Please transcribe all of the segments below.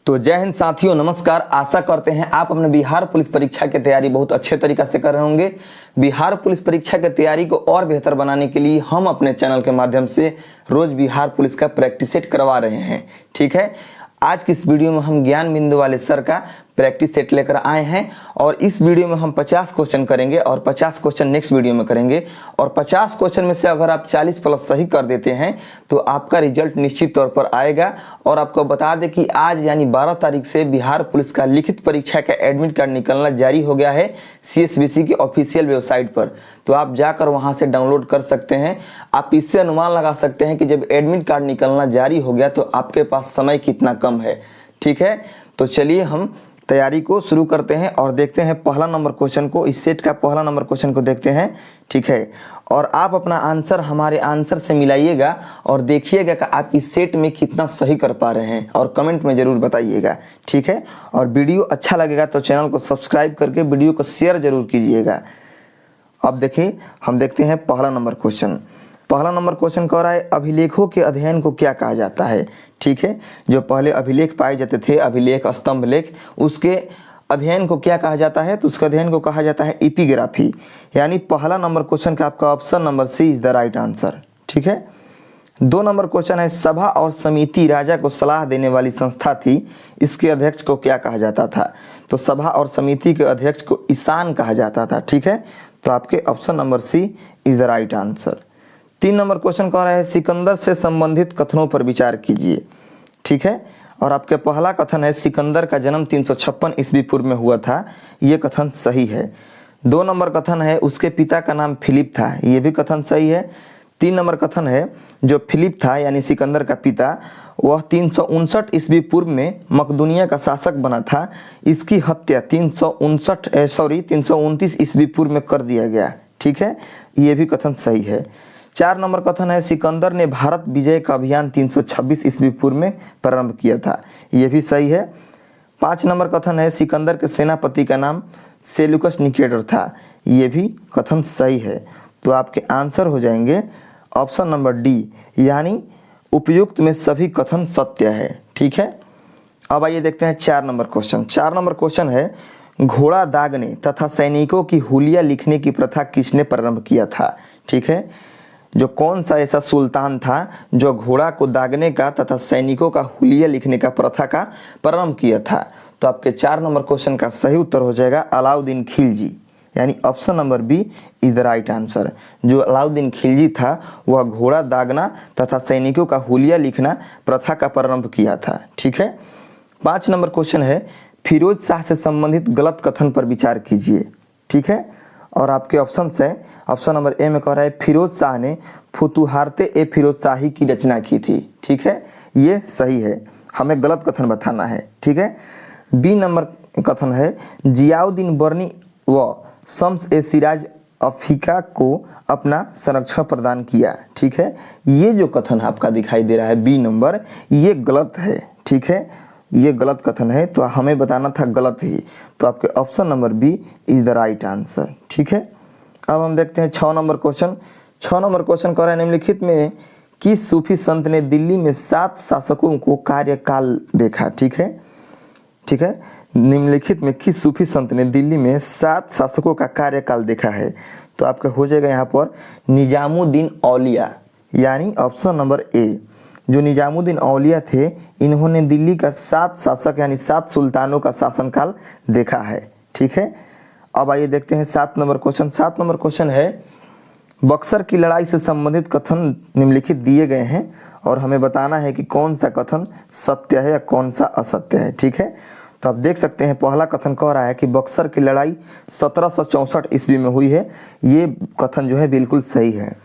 तो जय हिंद साथियों, नमस्कार। आशा करते हैं आप अपने बिहार पुलिस परीक्षा की तैयारी बहुत अच्छे तरीके से कर रहे होंगे। बिहार पुलिस परीक्षा की तैयारी को और बेहतर बनाने के लिए हम अपने चैनल के माध्यम से रोज बिहार पुलिस का प्रैक्टिस सेट करवा रहे हैं। ठीक है, आज की इस वीडियो में हम ज्ञान बिंदु वाले सर का प्रैक्टिस सेट लेकर आए हैं और इस वीडियो में हम 50 क्वेश्चन करेंगे और 50 क्वेश्चन नेक्स्ट वीडियो में करेंगे। और 50 क्वेश्चन में से अगर आप 40 प्लस सही कर देते हैं तो आपका रिजल्ट निश्चित तौर पर आएगा। और आपको बता दें कि आज यानी 12 तारीख से बिहार पुलिस का लिखित परीक्षा का एडमिट कार्ड निकलना जारी हो गया है CSBC की ऑफिशियल वेबसाइट पर। तो आप जाकर वहां से डाउनलोड कर सकते हैं। आप इससे अनुमान लगा सकते हैं कि जब एडमिट कार्ड निकलना जारी हो गया तो आपके पास समय कितना कम है। ठीक है, तो चलिए हम तैयारी को शुरू करते हैं और देखते हैं पहला नंबर क्वेश्चन को। इस सेट का पहला नंबर क्वेश्चन को देखते हैं। ठीक है, और आप अपना आंसर हमारे आंसर से मिलाइएगा और देखिएगा कि आप इस सेट में कितना सही कर पा रहे हैं और कमेंट में ज़रूर बताइएगा। ठीक है, और वीडियो अच्छा लगेगा तो चैनल को सब्सक्राइब करके वीडियो को शेयर जरूर कीजिएगा। अब देखिए, हम देखते हैं पहला नंबर क्वेश्चन। पहला नंबर क्वेश्चन कह रहा है अभिलेखों के अध्ययन को क्या कहा जाता है। ठीक है, जो पहले अभिलेख पाए जाते थे, अभिलेख, स्तंभ लेख, उसके अध्ययन को क्या कहा जाता है? तो उसके अध्ययन को कहा जाता है एपिग्राफी। यानी पहला नंबर क्वेश्चन का आपका option number C is the right answer. ठीक है, 2 नंबर क्वेश्चन है सभा और समिति राजा को सलाह देने वाली संस्था थी, इसके अध्यक्ष को क्या कहा जाता था? तो सभा और समिति के अध्यक्ष को ईशान कहा जाता था। ठीक है, तो आपके option number C is the right answer. 3 number question कह रहा है सिकंदर से संबंधित कथनों पर विचार कीजिए। ठीक है, और आपके पहला कथन है सिकंदर का जन्म 356 ईस्वी पूर्व में हुआ था, ये कथन सही है। 2 नंबर कथन है उसके पिता का नाम फिलिप था, ये भी कथन सही है। 3 नंबर कथन है जो फिलिप था यानी सिकंदर का पिता, वह 359 ईस्वी पूर्व में मकदूनिया का शासक बना था, इसकी हत्या 329 ईस्वी पूर्व में कर दिया गया। ठीक है, ये भी कथन सही है। 4 नंबर कथन है सिकंदर ने भारत विजय का अभियान 326 ईस्वी पूर्व में प्रारंभ किया था, ये भी सही है। 5 नंबर कथन है सिकंदर के सेनापति का नाम सेल्यूकस निकेटर था, ये भी कथन सही है। तो आपके आंसर हो जाएंगे ऑप्शन नंबर डी, यानी उपयुक्त में सभी कथन सत्य है। ठीक है, अब आइए देखते हैं 4 नंबर क्वेश्चन। 4 नंबर क्वेश्चन है घोड़ा दागने तथा सैनिकों की हुलिया लिखने की प्रथा किसने प्रारंभ किया था? ठीक है, जो कौन सा ऐसा सुल्तान था जो घोड़ा को दागने का तथा सैनिकों का हुलिया लिखने का प्रथा का प्रारंभ किया था? तो आपके 4 नंबर क्वेश्चन का सही उत्तर हो जाएगा अलाउद्दीन खिलजी, यानी option number B is the right answer. जो अलाउद्दीन खिलजी था वह घोड़ा दागना तथा सैनिकों का हुलिया लिखना प्रथा का प्रारंभ किया था। ठीक है, 5 नंबर क्वेश्चन है फिरोज शाह से संबंधित गलत कथन पर विचार कीजिए। ठीक है, और आपके ऑप्शन है ऑप्शन नंबर ए में कह रहा है फिरोज शाह ने फुतुहारते ए फिरोज शाही की रचना की थी। ठीक है, ये सही है, हमें गलत कथन बताना है। ठीक है, बी नंबर कथन है जियाउद्दीन बर्नी व शम्स ए सिराज अफ्रीका को अपना संरक्षण प्रदान किया। ठीक है, ये जो कथन आपका दिखाई दे रहा है बी नंबर, ये गलत है। ठीक है, ये गलत कथन है, तो हमें बताना था गलत ही। तो आपके option number B is the right answer. ठीक है, अब हम देखते हैं 6 नंबर क्वेश्चन। 6 नंबर क्वेश्चन कह रहा है निम्नलिखित में किस सूफी संत ने दिल्ली में 7 शासकों को कार्यकाल देखा? ठीक है, ठीक है, निम्नलिखित में किस सूफी संत ने दिल्ली में 7 शासकों का कार्यकाल देखा है? तो आपका हो जाएगा यहाँ पर निजामुद्दीन औलिया, यानी ऑप्शन नंबर ए। जो निजामुद्दीन औलिया थे इन्होंने दिल्ली का 7 शासक यानी 7 सुल्तानों का शासनकाल देखा है। ठीक है, अब आइए देखते हैं 7 नंबर क्वेश्चन। 7 नंबर क्वेश्चन है बक्सर की लड़ाई से संबंधित कथन निम्नलिखित दिए गए हैं और हमें बताना है कि कौन सा कथन सत्य है या कौन सा असत्य है। ठीक है, तो आप देख सकते हैं पहला कथन कह रहा है कि बक्सर की लड़ाई 1764 ईस्वी में हुई है, ये कथन जो है बिल्कुल सही है।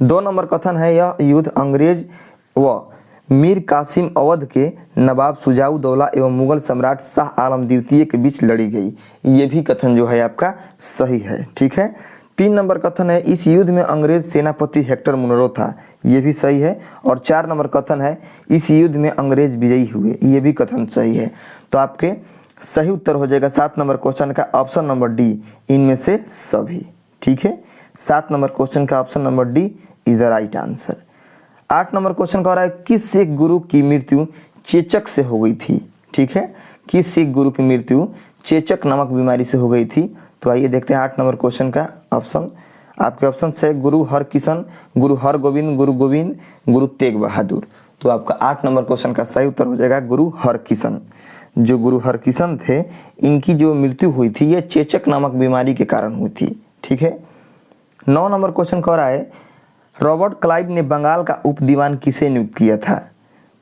2 नंबर कथन है यह युद्ध अंग्रेज व मीर कासिम अवध के नवाब शुजाउद्दौला एवं मुगल सम्राट शाह आलम द्वितीय के बीच लड़ी गई, ये भी कथन जो है आपका सही है। ठीक है, 3 नंबर कथन है इस युद्ध में अंग्रेज सेनापति हेक्टर मुनरो था, ये भी सही है। और 4 नंबर कथन है इस युद्ध में अंग्रेज विजयी हुए, ये भी कथन सही है। तो आपके सही उत्तर हो जाएगा 7 नंबर क्वेश्चन का ऑप्शन नंबर डी, इनमें से सभी। ठीक है, 7 नंबर क्वेश्चन का option number D is the right answer. 8 number question कह रहा है किस एक गुरु की मृत्यु चेचक से हो गई थी? ठीक है। किस सिख गुरु की मृत्यु चेचक नामक बीमारी से हो गई थी? तो आइए देखते हैं 8 नंबर क्वेश्चन का ऑप्शन। आपके ऑप्शन है गुरु हरकिशन, गुरु हरगोविंद, गुरु गोविंद, गुरु तेग बहादुर। तो आपका 8 नंबर क्वेश्चन का सही उत्तर हो जाएगा गुरु हरकिशन। जो गुरु हरकिशन थे, इनकी जो मृत्यु हुई थी ये चेचक नामक बीमारी के कारण हुई थी, ठीक है। 9 नंबर क्वेश्चन कह रहा है रॉबर्ट क्लाइव ने बंगाल का उप दीवान किसे नियुक्त किया था?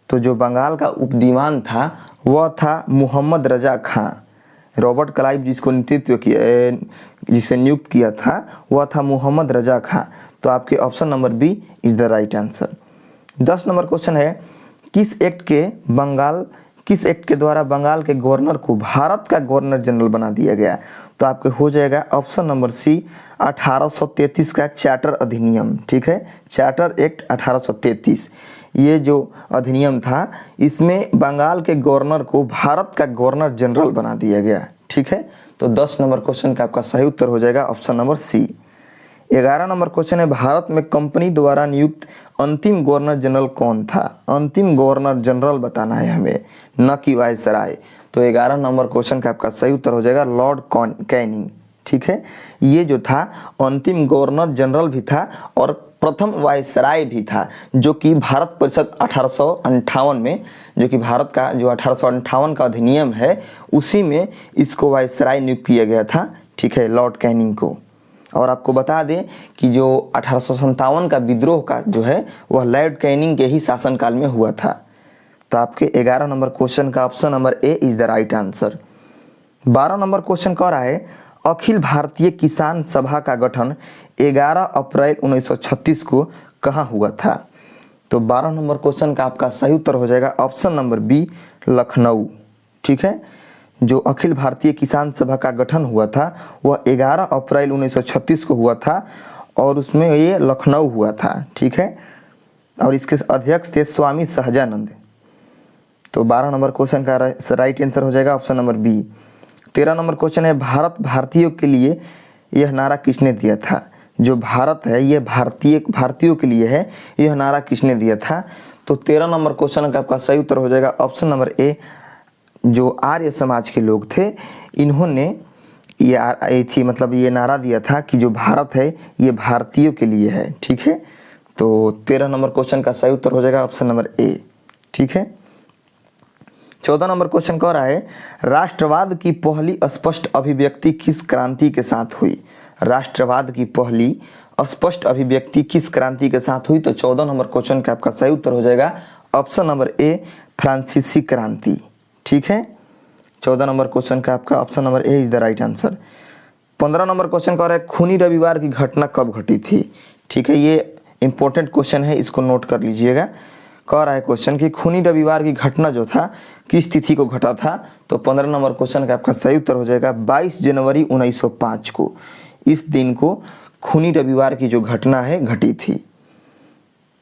तो जो बंगाल का उप दीवान था वह था मोहम्मद रजा खां। रॉबर्ट क्लाइव जिसको नेतृत्व किया, जिसे नियुक्त किया था वह था मोहम्मद रजा खां। तो आपके option number B is the right answer. 10 number question है किस एक्ट के द्वारा बंगाल के गवर्नर को भारत का गवर्नर जनरल बना दिया गया? तो आपके हो जाएगा ऑप्शन नंबर सी 1833 का चार्टर अधिनियम, ठीक है। चार्टर एक्ट 1833, ये जो अधिनियम था इसमें बंगाल के गवर्नर को भारत का गवर्नर जनरल बना दिया गया, ठीक है। तो 10 नंबर क्वेश्चन का आपका सही उत्तर हो जाएगा option number C. 11 number question है भारत में कंपनी द्वारा नियुक्त अंतिम गवर्नर जनरल कौन था? अंतिम गवर्नर जनरल बताना है हमें, न कि वायसराय। तो 11 नंबर क्वेश्चन का आपका सही उत्तर हो जाएगा लॉर्ड कैनिंग, ठीक है। ये जो था अंतिम गवर्नर जनरल भी था और प्रथम वायसराय भी था, जो कि भारत परिषद 1858 में, जो कि भारत का जो 1858 का अधिनियम है उसी में इसको वायसराय नियुक्त किया गया था, ठीक है, लॉर्ड कैनिंग को। और आपको बता दें कि जो 1857 का विद्रोह का जो है वह लॉर्ड कैनिंग के ही शासनकाल में हुआ था। तो आपके 11 नंबर क्वेश्चन का option number A is the right answer. 12 number question कह रहा है अखिल भारतीय किसान सभा का गठन 11 अप्रैल 1936 को कहाँ हुआ था? तो 12 नंबर क्वेश्चन का आपका सही उत्तर हो जाएगा ऑप्शन नंबर बी लखनऊ, ठीक है। जो अखिल भारतीय किसान सभा का गठन हुआ था वह 11 अप्रैल 1936 को हुआ था और उसमें ये लखनऊ हुआ था, ठीक है। और इसके अध्यक्ष थे स्वामी सहजानंद। तो 12 नंबर क्वेश्चन का राइट आंसर हो जाएगा option number B. 13 number question है भारत भारतीयों के लिए यह नारा किसने दिया था? जो भारत है ये भारतीयों के लिए है, यह नारा किसने दिया था? तो 13 नंबर क्वेश्चन का आपका सही उत्तर हो जाएगा ऑप्शन नंबर ए। जो आर्य समाज के लोग थे इन्होंने ये नारा दिया था कि जो भारत है ये भारतीयों के लिए है, ठीक है। तो 13 नंबर क्वेश्चन का सही उत्तर हो जाएगा ऑप्शन नंबर ए, ठीक है। 14 नंबर क्वेश्चन कह रहा है राष्ट्रवाद की पहली स्पष्ट अभिव्यक्ति किस क्रांति के साथ हुई? राष्ट्रवाद की पहली स्पष्ट अभिव्यक्ति किस क्रांति के साथ हुई? तो 14 नंबर क्वेश्चन का आपका सही उत्तर हो जाएगा ऑप्शन नंबर ए फ्रांसीसी क्रांति, ठीक है। 14 नंबर क्वेश्चन का आपका option number A is the right answer. 15 number question कह रहा है खूनी रविवार की घटना कब घटी थी? ठीक है, ये इंपॉर्टेंट क्वेश्चन है, इसको नोट कर लीजिएगा। कह रहा है क्वेश्चन कि खूनी रविवार की घटना जो था किस तिथि को घटा था? तो 15 नंबर क्वेश्चन का आपका सही उत्तर हो जाएगा 22 जनवरी 1905 को। इस दिन को खूनी रविवार की जो घटना है घटी थी।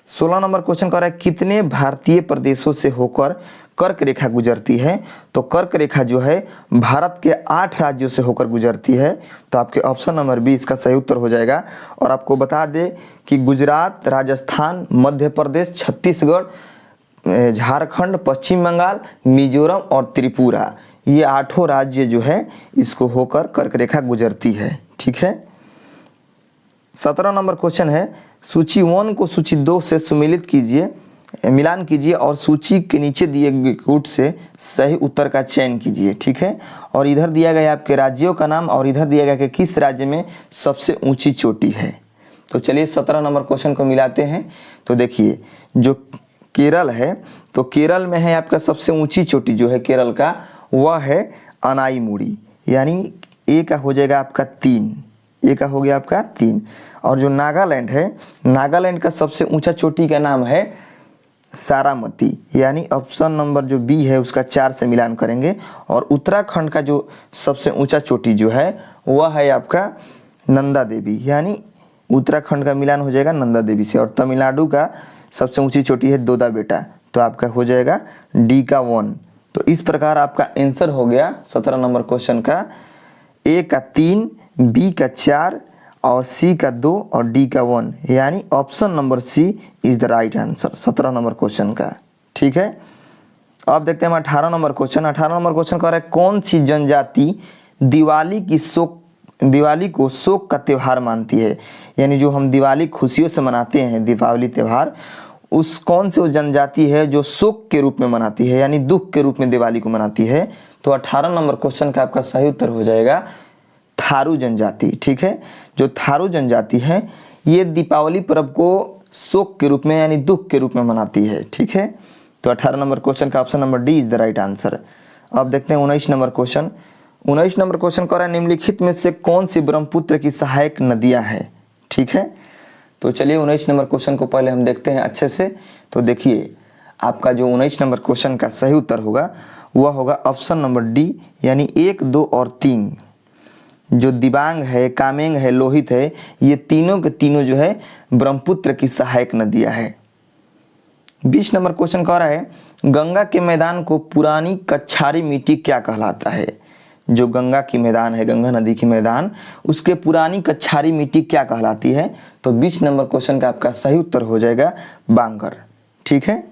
16 नंबर क्वेश्चन कह रहा है कितने भारतीय प्रदेशों से होकर कर्क रेखा गुजरती है? तो कर्क रेखा जो है भारत के 8 राज्यों से होकर गुजरती है। तो आपके ऑप्शन नंबर बी इसका सही उत्तर हो जाएगा। और आपको बता दें कि गुजरात, राजस्थान, मध्य प्रदेश, छत्तीसगढ़, झारखंड, पश्चिम बंगाल, मिजोरम और त्रिपुरा, ये 8 राज्य जो है इसको होकर कर्क रेखा गुजरती है, ठीक है। 17 नंबर क्वेश्चन है सूची 1 को सूची 2 से सुमेलित कीजिए, मिलान कीजिए और सूची के नीचे दिए गए कूट से सही उत्तर का चयन कीजिए, ठीक है। और इधर दिया गया आपके राज्यों का नाम और इधर दिया गया कि किस राज्य में सबसे ऊंची चोटी है। तो चलिए 17 नंबर क्वेश्चन को मिलाते हैं। तो देखिए जो केरल है, तो केरल में है आपका सबसे ऊंची चोटी जो है केरल का वह है अनाईमुड़ी, यानी ए का हो जाएगा आपका 3, ए का हो गया आपका 3। और जो नागालैंड है, नागालैंड का सबसे ऊंचा चोटी का नाम है सारामती, यानी ऑप्शन नंबर जो बी है उसका 4 से मिलान करेंगे। और उत्तराखंड का जो सबसे ऊंचा चोटी जो है वह है आपका नंदा देवी, यानी उत्तराखंड का मिलान हो जाएगा नंदा देवी से। और तमिलनाडु का सबसे ऊंची चोटी है दोदा बेटा, तो आपका हो जाएगा डी का 1। तो इस प्रकार आपका आंसर हो गया 17 नंबर क्वेश्चन का ए का 3, बी का 4 और सी का 2 और डी का 1, यानी option number C is the right answer 17 number question का, ठीक है। अब देखते हैं हम 18 नंबर क्वेश्चन। 18 नंबर क्वेश्चन कह रहा है कौन सी जनजाति दिवाली को शोक का त्यौहार मानती है। यानी जो हम दिवाली खुशियों से मनाते हैं दीपावली त्यौहार, उस कौन सी वो जनजाति है जो शोक के रूप में मनाती है, यानी दुख के रूप में दिवाली को मनाती है। तो 18 नंबर क्वेश्चन का आपका सही उत्तर हो जाएगा थारू जनजाति। ठीक है, जो थारू जनजाति है ये दीपावली पर्व को शोक के रूप में यानी दुख के रूप में मनाती है। ठीक है, तो 18 नंबर क्वेश्चन का option number D is the right answer. अब देखते हैं 19 नंबर क्वेश्चन। 19 नंबर क्वेश्चन कह रहा है निम्नलिखित में से कौन सी ब्रह्मपुत्र की सहायक नदियां हैं। ठीक है, तो चलिए 19 नंबर क्वेश्चन को पहले हम देखते हैं अच्छे से। तो देखिए आपका जो 19 नंबर क्वेश्चन का सही उत्तर होगा वह होगा ऑप्शन नंबर डी, यानी 1, 2 और 3। जो दिबांग है, कामेंग है, लोहित है, ये तीनों के तीनों जो है ब्रह्मपुत्र की सहायक नदियां है। 20 नंबर क्वेश्चन कह रहा है गंगा के मैदान को पुरानी कच्छारी मिट्टी क्या कहलाता है। जो गंगा की मैदान है, गंगा नदी की मैदान, उसके पुरानी कच्छारी मिट्टी क्या कहलाती है। तो 20 नंबर क्वेश्चन का आपका सही उत्तर हो जाएगा बांगर। ठीक है,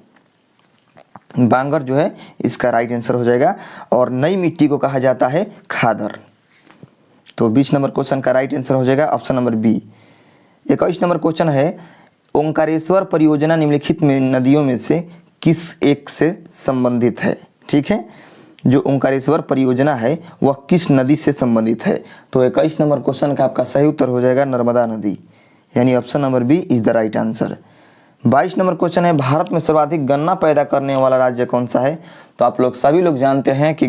बांगर जो है इसका राइट आंसर हो जाएगा, और नई मिट्टी को कहा जाता है खादर। तो 20 नंबर क्वेश्चन का राइट आंसर हो जाएगा option number B. 21 number question है ओंकारेश्वर परियोजना निम्नलिखित में नदियों में से किस एक से संबंधित है। ठीक है, जो ओंकारेश्वर परियोजना है वह किस नदी से संबंधित है। तो 21 नंबर क्वेश्चन का आपका सही उत्तर हो जाएगा नर्मदा नदी, यानी option number B is the right answer. 22 number question है भारत में सर्वाधिक गन्ना पैदा करने वाला राज्य कौन सा है। तो आप लोग सभी लोग जानते हैं कि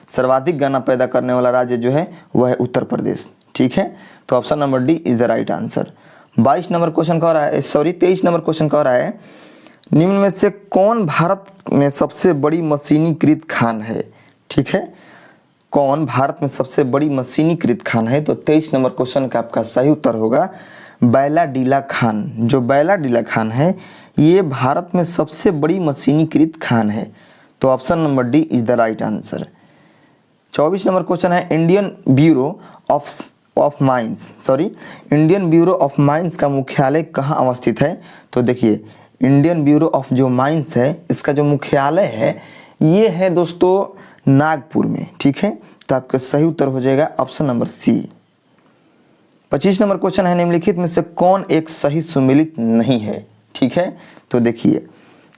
सर्वाधिक गन्ना पैदा करने वाला राज्य जो है वह है उत्तर प्रदेश। ठीक है, तो option number D is the right answer. 23 number question कह रहा है निम्न में से कौन भारत में सबसे बड़ी मशीनीकृत खान है। ठीक है, कौन भारत में सबसे बड़ी मशीनीकृत खान है। तो 23 नंबर क्वेश्चन का आपका सही उत्तर होगा बैलाडीला खान। जो बैलाडीला खान है ये भारत में सबसे बड़ी मशीनीकृत खान है। तो option number D is the right answer. 24 number question है इंडियन ब्यूरो ऑफ माइंस का मुख्यालय कहाँ अवस्थित है। तो देखिए इंडियन ब्यूरो ऑफ जो माइंस है इसका जो मुख्यालय है ये है दोस्तों नागपुर में। ठीक है, तो आपका सही उत्तर हो जाएगा option number C. 25 number question है निम्नलिखित में से कौन एक सही सुमेलित नहीं है। ठीक है, तो देखिए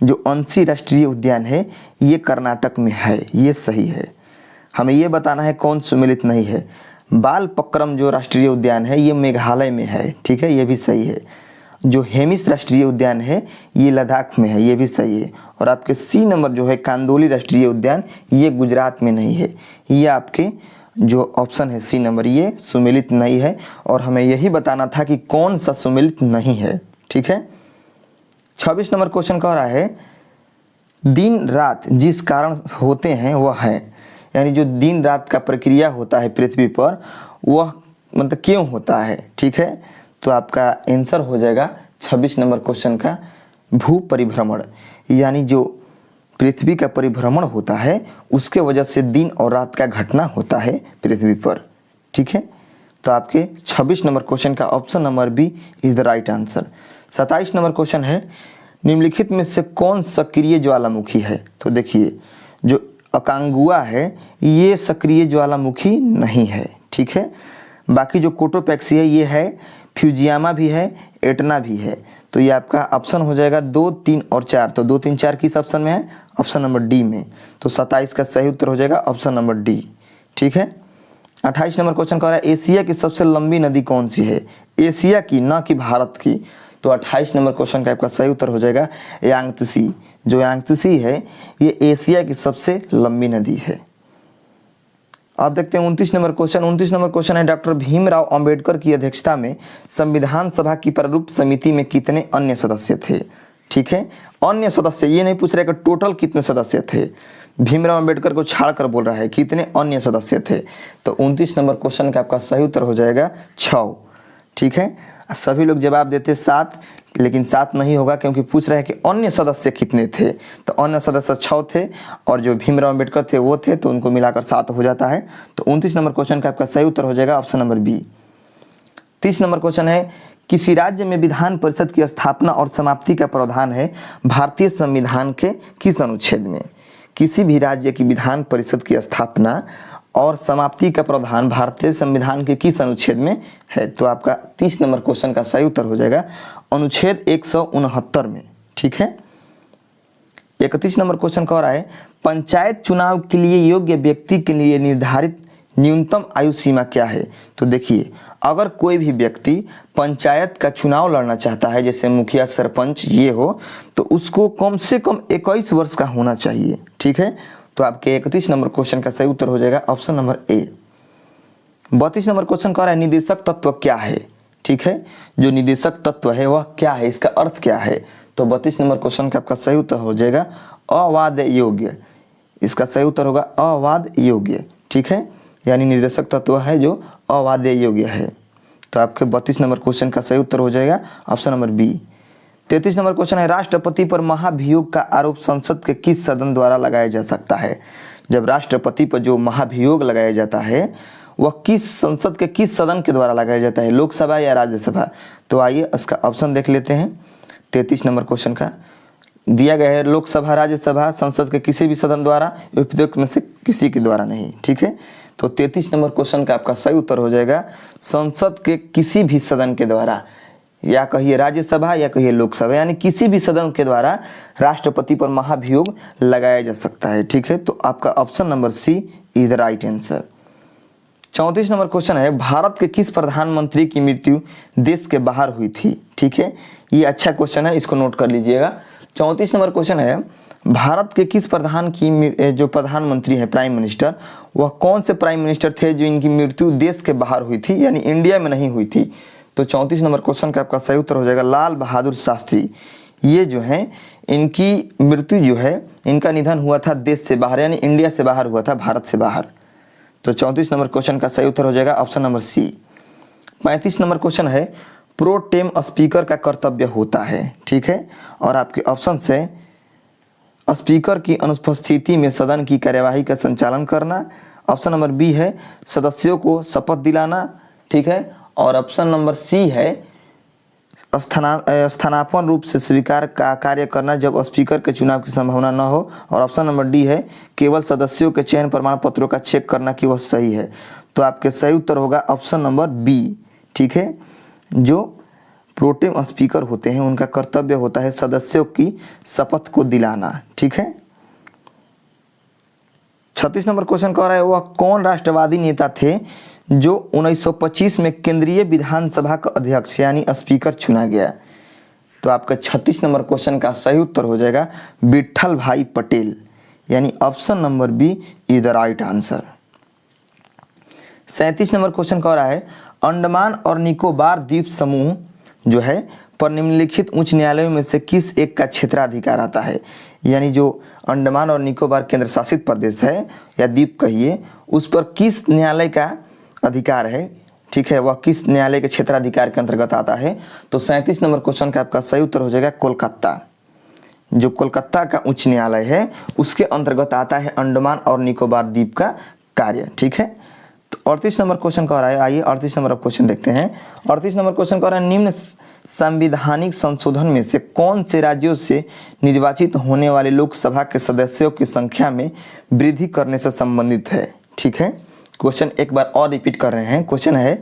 जो अंशी राष्ट्रीय उद्यान है ये कर्नाटक में है, ये सही है। हमें ये बताना है कौन सुमेलित नहीं है। बालपक्रम जो राष्ट्रीय उद्यान है ये मेघालय में है। ठीक है, ये भी सही है। जो हेमिस राष्ट्रीय उद्यान है ये लद्दाख में है, ये भी सही है। और आपके सी नंबर जो है कांदोली राष्ट्रीय उद्यान ये गुजरात में नहीं है। ये आपके जो ऑप्शन है सी नंबर ये सुमेलित नहीं है, और हमें यही बताना था कि कौन सा सुमेलित नहीं है। ठीक है, 26 नंबर क्वेश्चन कह रहा है दिन रात जिस कारण होते हैं वह है, यानी जो दिन रात का प्रक्रिया होता है पृथ्वी पर वह मतलब क्यों होता है। ठीक है, तो आपका आंसर हो जाएगा 26 नंबर क्वेश्चन का भू परिभ्रमण, यानी जो पृथ्वी का परिभ्रमण होता है उसके वजह से दिन और रात का घटना होता है पृथ्वी पर। ठीक है, तो आपके 26 नंबर क्वेश्चन का option number B is the right answer. 27 number question है निम्नलिखित में से कौन सक्रिय ज्वालामुखी है। तो देखिए जो अकांगुआ है ये सक्रिय ज्वालामुखी नहीं है। ठीक है, बाकी जो कोटोपैक्सी है ये है, फ्यूजियामा भी है, एटना भी है। तो ये आपका ऑप्शन हो जाएगा 2, 3 और 4। तो 2, 3, 4 किस ऑप्शन में है, ऑप्शन नंबर डी में। तो 27 का सही उत्तर हो जाएगा ऑप्शन नंबर डी। ठीक है, 28 नंबर क्वेश्चन कह रहा है एशिया की सबसे लंबी नदी कौन सी है। एशिया की, ना कि भारत की। तो 28 नंबर क्वेश्चन का आपका सही उत्तर हो जाएगा यांगत्सी। जो यांगत्सी है ये एशिया की सबसे लंबी नदी है। अब देखते हैं 29 नंबर क्वेश्चन। 29 नंबर क्वेश्चन है डॉक्टर भीमराव अंबेडकर की अध्यक्षता में संविधान सभा की प्रारूप समिति में कितने अन्य सदस्य थे। ठीक है, अन्य सदस्य, ये नहीं पूछ रहे कि टोटल कितने सदस्य थे। भीमराव अंबेडकर को छाड़ कर बोल रहा है कितने अन्य सदस्य थे। तो 29 नंबर क्वेश्चन का आपका सही उत्तर हो जाएगा 6। ठीक है, सभी लोग जवाब देते 7, लेकिन 7 नहीं होगा क्योंकि पूछ रहे हैं कि अन्य सदस्य कितने थे। तो अन्य सदस्य 6 थे और जो भीमराव अंबेडकर थे वो थे, तो उनको मिलाकर 7 हो जाता है। तो 29 नंबर क्वेश्चन का आपका सही उत्तर हो जाएगा option number B. 30 number question है किसी राज्य में विधान परिषद की स्थापना और समाप्ति का प्रावधान है भारतीय संविधान के किस अनुच्छेद में? किसी भी राज्य की विधान परिषद की स्थापना और समाप्ति का प्रावधान भारतीय संविधान के किस अनुच्छेद में है? तो आपका 30 नंबर क्वेश्चन का सही उत्तर हो जाएगा अनुच्छेद 169 में। ठीक है। 31 नंबर क्वेश्चन कह रहा है पंचायत चुनाव के लिए योग्य व्यक्ति के लिए निर्धारित न्यूनतम आयु सीमा क्या है? तो देखिए, अगर कोई भी व्यक्ति पंचायत का चुनाव लड़ना चाहता है, जैसे मुखिया सरपंच ये हो, तो उसको कम से कम 21 वर्ष का होना चाहिए। ठीक है। तो आपके 31 नंबर क्वेश्चन का सही उत्तर हो जाएगा option number A. 32 number question कह रहा है निदेशक तत्व क्या है? ठीक है। जो निदेशक तत्व है वह क्या है, इसका अर्थ क्या है? तो 32 नंबर क्वेश्चन का आपका सही उत्तर हो जाएगा अवाद योग्य। इसका सही उत्तर होगा अवाद योग्य। ठीक है। यानी निर्देशक तत्व है जो अवाद योग्य है। तो आपके 32 नंबर क्वेश्चन का सही उत्तर हो जाएगा option number B. 33 number question है राष्ट्रपति पर महाभियोग का आरोप संसद के किस सदन द्वारा लगाया जा सकता है? जब राष्ट्रपति पर जो महाभियोग लगाया जाता है वह किस संसद के किस सदन के द्वारा लगाया जाता है, लोकसभा या राज्यसभा? तो आइए इसका ऑप्शन देख लेते हैं। 33 नंबर क्वेश्चन का दिया गया है लोकसभा, राज्यसभा, संसद के किसी भी सदन द्वारा, उपयुक्त में से किसी के द्वारा नहीं। ठीक है। तो 33 नंबर क्वेश्चन का आपका सही उत्तर हो जाएगा संसद के किसी भी सदन के द्वारा, या कहिए राज्यसभा या कहिए लोकसभा, यानी किसी भी सदन के द्वारा राष्ट्रपति पर महाभियोग लगाया जा सकता है। ठीक है। तो आपका option number C is the right answer. 34 number question है भारत के किस प्रधानमंत्री की मृत्यु देश के बाहर हुई थी? ठीक है। ये अच्छा क्वेश्चन है, इसको नोट कर लीजिएगा। 34 नंबर क्वेश्चन है भारत के किस प्रधान की जो प्रधानमंत्री है प्राइम मिनिस्टर, वह कौन से प्राइम मिनिस्टर थे जो इनकी मृत्यु देश के बाहर हुई थी, यानी इंडिया में नहीं हुई थी? तो 34 नंबर क्वेश्चन का आपका सही उत्तर हो जाएगा लाल बहादुर शास्त्री। ये जो है इनकी मृत्यु जो है, इनका निधन हुआ था देश से बाहर, यानी इंडिया से बाहर हुआ था, भारत से बाहर। तो 34 नंबर क्वेश्चन का सही उत्तर हो जाएगा option number C. 35 number question है प्रो टेम स्पीकर का कर्तव्य होता है। ठीक है। और आपके ऑप्शन से स्पीकर की अनुपस्थिति में सदन की कार्यवाही का संचालन करना, ऑप्शन नंबर बी है सदस्यों को शपथ दिलाना। ठीक है। और ऑप्शन नंबर सी है स्थानापन्न रूप से स्वीकार का कार्य करना जब स्पीकर के चुनाव की संभावना न हो। और ऑप्शन नंबर डी है केवल सदस्यों के चयन प्रमाण पत्रों का चेक करना कि वह सही है। तो आपके सही उत्तर होगा ऑप्शन नंबर बी। ठीक है। जो प्रोटेम स्पीकर होते हैं उनका कर्तव्य होता है सदस्यों की शपथ को दिलाना। ठीक है। 36 नंबर क्वेश्चन कह रहा है वह कौन राष्ट्रवादी नेता थे जो 1925 में केंद्रीय विधानसभा का अध्यक्ष यानी स्पीकर चुना गया? तो आपका 36 नंबर क्वेश्चन का सही उत्तर हो जाएगा विट्ठल भाई पटेल, यानी option number B is the right answer. 37 number question कह रहा है अंडमान और निकोबार द्वीप समूह जो है पर निम्नलिखित उच्च न्यायालयों में से किस एक का क्षेत्राधिकार आता है? यानी जो अंडमान और निकोबार केंद्र शासित प्रदेश है या द्वीप कहिए, उस पर किस न्यायालय का अधिकार है? ठीक है। वह किस न्यायालय के क्षेत्राधिकार के अंतर्गत आता है? तो 37 नंबर क्वेश्चन का आपका सही उत्तर हो जाएगा कोलकाता। जो कोलकाता का उच्च न्यायालय है उसके अंतर्गत आता है अंडमान और निकोबार द्वीप का कार्य। ठीक है। तो 38 नंबर क्वेश्चन कह रहा है, आइए 38 नंबर क्वेश्चन देखते हैं। 38 नंबर क्वेश्चन कह रहा है निम्न संवैधानिक संशोधन में से कौन से राज्यों से निर्वाचित होने वाले लोकसभा के सदस्यों की संख्या में वृद्धि करने से संबंधित है? ठीक है। क्वेश्चन एक बार और रिपीट कर रहे हैं। क्वेश्चन है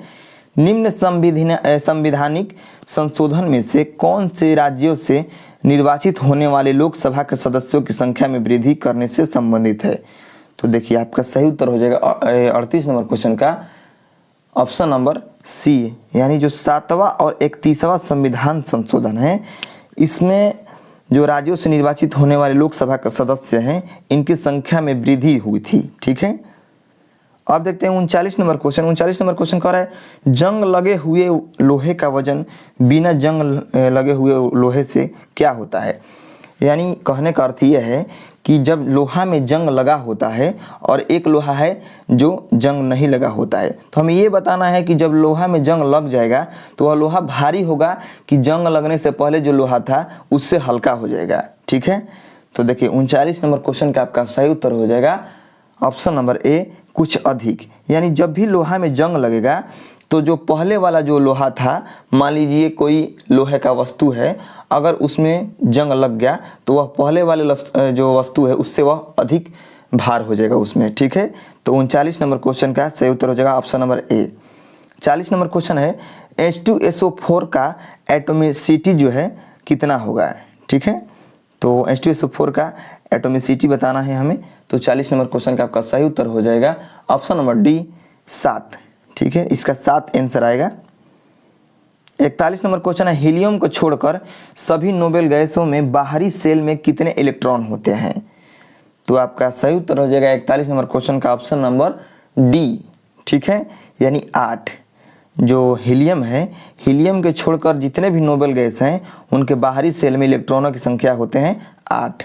निम्न संवैधानिक संशोधन में से कौन से राज्यों से निर्वाचित होने वाले लोकसभा के सदस्यों की संख्या में वृद्धि करने से संबंधित है? तो देखिए आपका सही उत्तर हो जाएगा 38 नंबर क्वेश्चन का ऑप्शन नंबर सी, यानी जो 7वां और 31वां संविधान संशोधन है इसमें जो राज्यों से निर्वाचित होने वाले लोकसभा के सदस्य हैं इनकी संख्या में वृद्धि हुई थी। ठीक है। अब देखते हैं 39 नंबर क्वेश्चन। 39 नंबर क्वेश्चन कह रहा है जंग लगे हुए लोहे का वजन बिना जंग लगे हुए लोहे से क्या होता है? यानी कहने का अर्थ यह है कि जब लोहा में जंग लगा होता है और एक लोहा है जो जंग नहीं लगा होता है, तो हमें ये बताना है कि जब लोहा में जंग लग जाएगा तो वह लोहा भारी होगा कि जंग लगने से पहले जो लोहा था उससे हल्का हो जाएगा। ठीक है। तो देखिए 39 नंबर क्वेश्चन का आपका सही उत्तर हो जाएगा ऑप्शन नंबर ए कुछ अधिक। यानी जब भी लोहा में जंग लगेगा तो जो पहले वाला जो लोहा था, मान लीजिए कोई लोहे का वस्तु है, अगर उसमें जंग लग गया तो वह पहले वाले जो वस्तु है उससे वह अधिक भार हो जाएगा उसमें, ठीक है। तो 39 नंबर क्वेश्चन का सही उत्तर हो जाएगा option number A. 40 number question है H2SO4 का एटोमिसिटी जो है कितना होगा, ठीक है। तो H2SO4 का एटोमिसिटी बताना है हमें। तो 40 नंबर क्वेश्चन का आपका सही उत्तर हो जाएगा ऑप्शन नंबर डी 7, ठीक है। इसका 7 आंसर आएगा। 41 नंबर क्वेश्चन है हीलियम को छोड़कर सभी नोबेल गैसों में बाहरी सेल में कितने इलेक्ट्रॉन होते हैं। तो आपका सही उत्तर हो जाएगा 41 नंबर क्वेश्चन का ऑप्शन नंबर डी, ठीक है, यानी 8। जो हीलियम है, हीलियम के छोड़कर जितने भी नोबेल गैस हैं उनके बाहरी सेल में इलेक्ट्रॉनों की संख्या होते हैं 8।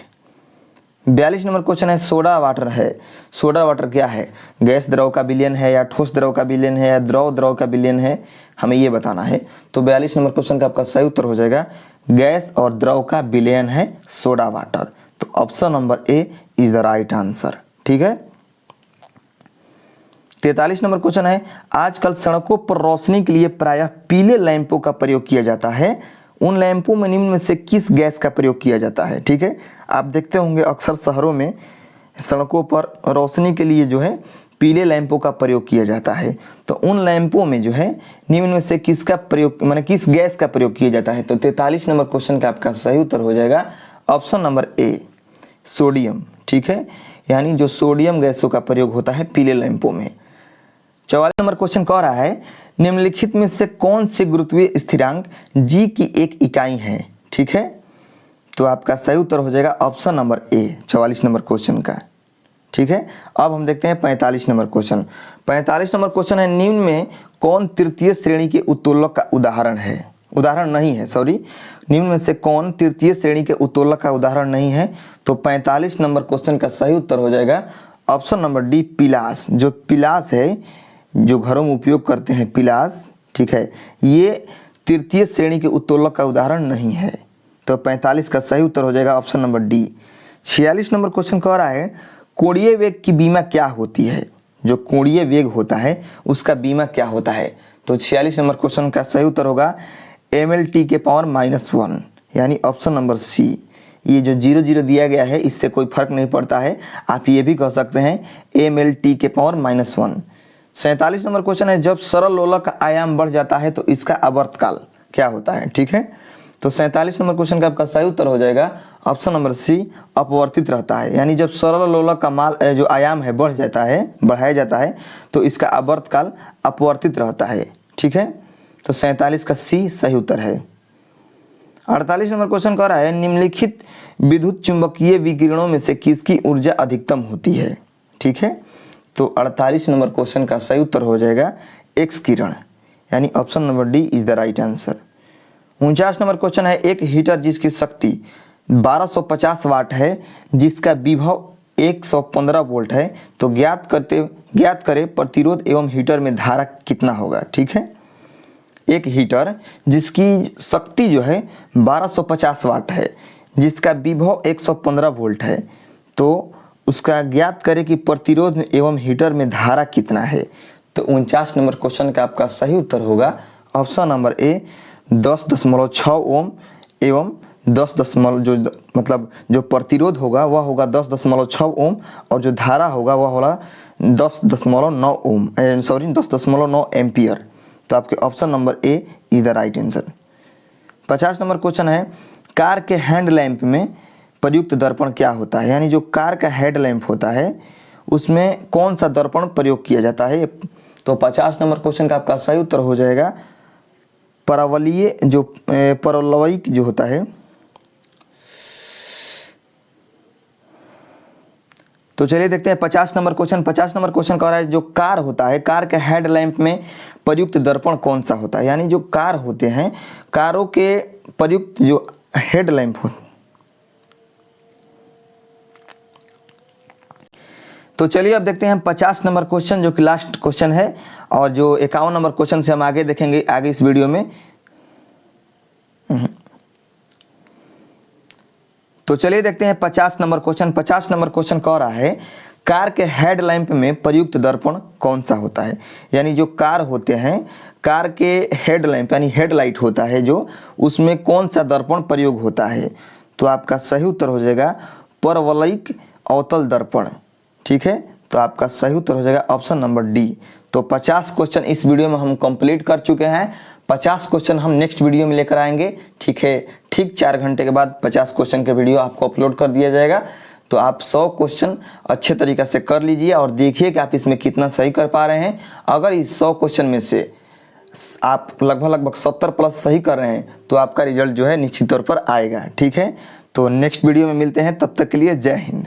42 नंबर क्वेश्चन है सोडा वाटर है। सोडा वाटर क्या है, गैस द्रव का विलयन है या ठोस द्रव का विलयन है या द्रव द्रव का विलयन है, हमें ये बताना है। तो 42 नंबर क्वेश्चन का आपका सही उत्तर हो जाएगा गैस और द्रव का विलयन है सोडा वाटर। तो option number A is the right answer, ठीक है। 43 नंबर क्वेश्चन है आजकल सड़कों पर रोशनी के लिए प्रायः पीले लैंपों का प्रयोग किया जाता है, उन लैंपों में निम्न में से किस गैस का प्रयोग किया जाता है, ठीक है। आप देखते होंगे अक्सर शहरों में सड़कों पर रोशनी के लिए जो है पीले लैंपों का प्रयोग किया जाता है। तो उन लैंपों में जो है निम्न में से किसका प्रयोग, माने किस गैस का प्रयोग किया जाता है। तो 43 नंबर क्वेश्चन का आपका सही उत्तर हो जाएगा ऑप्शन नंबर ए सोडियम, ठीक है, यानी जो सोडियम गैसों का प्रयोग होता है पीले लैंपों में। 44 नंबर क्वेश्चन कह रहा है निम्नलिखित में से कौन से गुरुत्वीय स्थिरांक जी की एक इकाई है, ठीक है। तो आपका सही उत्तर हो जाएगा option number A 44 number question का, ठीक है। अब हम देखते हैं 45 नंबर क्वेश्चन। 45 नंबर क्वेश्चन है निम्न में कौन तृतीय श्रेणी के उत्तोलक का उदाहरण है, उदाहरण नहीं है, सॉरी, निम्न में से कौन तृतीय श्रेणी के उत्तोलक का उदाहरण नहीं है। तो 45 नंबर क्वेश्चन का सही उत्तर हो जाएगा ऑप्शन नंबर डी पिलास। जो पिलास है, जो घरों में उपयोग करते हैं पिलास, ठीक है, ये तृतीय श्रेणी के उत्तोलक का उदाहरण नहीं है। तो 45 का सही उत्तर हो जाएगा option number D. 46 number question कह रहा है कोणीय वेग की बीमा क्या होती है, जो कोणीय वेग होता है उसका बीमा क्या होता है। तो 46 नंबर क्वेश्चन का सही उत्तर होगा mlt के पावर -1, यानी ऑप्शन नंबर सी। ये जो 0 दिया गया है इससे कोई फर्क नहीं पड़ता है, आप ये भी कह सकते हैं mlt के पावर -1। 47 नंबर क्वेश्चन है जब सरल लोलक का आयाम बढ़ जाता है तो इसका आवर्तकाल क्या होता है, ठीक है। तो 47 नंबर क्वेश्चन का आपका सही उत्तर हो जाएगा ऑप्शन नंबर सी अपवर्तित रहता है, यानी जब सरल लोलक का जो आयाम है बढ़ जाता है, बढ़ाया जाता है तो इसका आवर्तकाल अपवर्तित रहता है, ठीक है। तो 47 का सी सही उत्तर है। 48 नंबर क्वेश्चन कह रहा है निम्नलिखित विद्युत चुंबकीय विकिरणों में से किसकी ऊर्जा अधिकतम होती है, ठीक है। तो 48 नंबर क्वेश्चन का सही उत्तर हो जाएगा एक्स किरण, यानी option number D is the right answer. 49 number question है एक हीटर जिसकी शक्ति 1250 वाट है, जिसका विभव 115 वोल्ट है, तो ज्ञात करें प्रतिरोध एवं हीटर में धारा कितना होगा, ठीक है। एक हीटर जिसकी शक्ति जो है 1250 वाट है, जिसका विभव 115 वोल्ट है, तो उसका ज्ञात करें कि प्रतिरोध एवं हीटर में धारा कितना है। तो 49 नंबर क्वेश्चन का आपका सही उत्तर होगा ऑप्शन नंबर ए 10.6 ओम एवं 10 जो प्रतिरोध होगा वह होगा 10.6 ओम और जो धारा होगा वह होगा 10.9 ओम, सॉरी 10.9 एम्पियर। तो आपके option number A is the right answer. 50 number question है कार के हैंड लैंप में प्रयुक्त दर्पण क्या होता है, यानी जो कार का हेड लैंप होता है उसमें कौन सा दर्पण प्रयोग किया जाता है। तो 50 नंबर क्वेश्चन का आपका सही उत्तर हो जाएगा परवलयिक जो होता है। तो चलिए देखते हैं 50 नंबर क्वेश्चन। 50 नंबर क्वेश्चन कह रहा है जो कार होता है, कार के हेड लैंप में प्रयुक्त दर्पण कौन सा होता है, यानी जो कार होते हैं कारों के प्रयुक्त जो हेड लैंप होते। तो चलिए अब देखते हैं 50 नंबर क्वेश्चन जो कि लास्ट क्वेश्चन है, और जो 51 नंबर क्वेश्चन से हम आगे देखेंगे आगे इस वीडियो में। तो चलिए देखते हैं 50 नंबर क्वेश्चन। 50 नंबर क्वेश्चन कह रहा है कार के हेड लैंप में प्रयुक्त दर्पण कौन सा होता है, यानी जो कार होते हैं कार के हेडलैम्प यानी हेडलाइट होता है जो, उसमें कौन सा दर्पण प्रयोग होता है? तो आपका सही उत्तर हो जाएगा परवलयिक अवतल दर्पण। ठीक है, तो आपका सही उत्तर हो जाएगा ऑप्शन नंबर डी। तो 50 क्वेश्चन इस वीडियो में हम कंप्लीट कर चुके हैं। 50 क्वेश्चन हम नेक्स्ट वीडियो में लेकर आएंगे। ठीक है, ठीक 4 घंटे के बाद 50 क्वेश्चन के वीडियो आपको अपलोड कर दिया जाएगा। तो आप 100 क्वेश्चन अच्छे तरीके से कर लीजिए और देखिए कि आप इसमें कितना सही कर पा रहे हैं। अगर इस 100 क्वेश्चन में से आप लगभग 70 प्लस सही कर रहे हैं तो आपका रिजल्ट जो है निश्चित तौर पर आएगा। ठीक है, तो नेक्स्ट वीडियो में मिलते हैं, तब तक के लिए जय हिंद।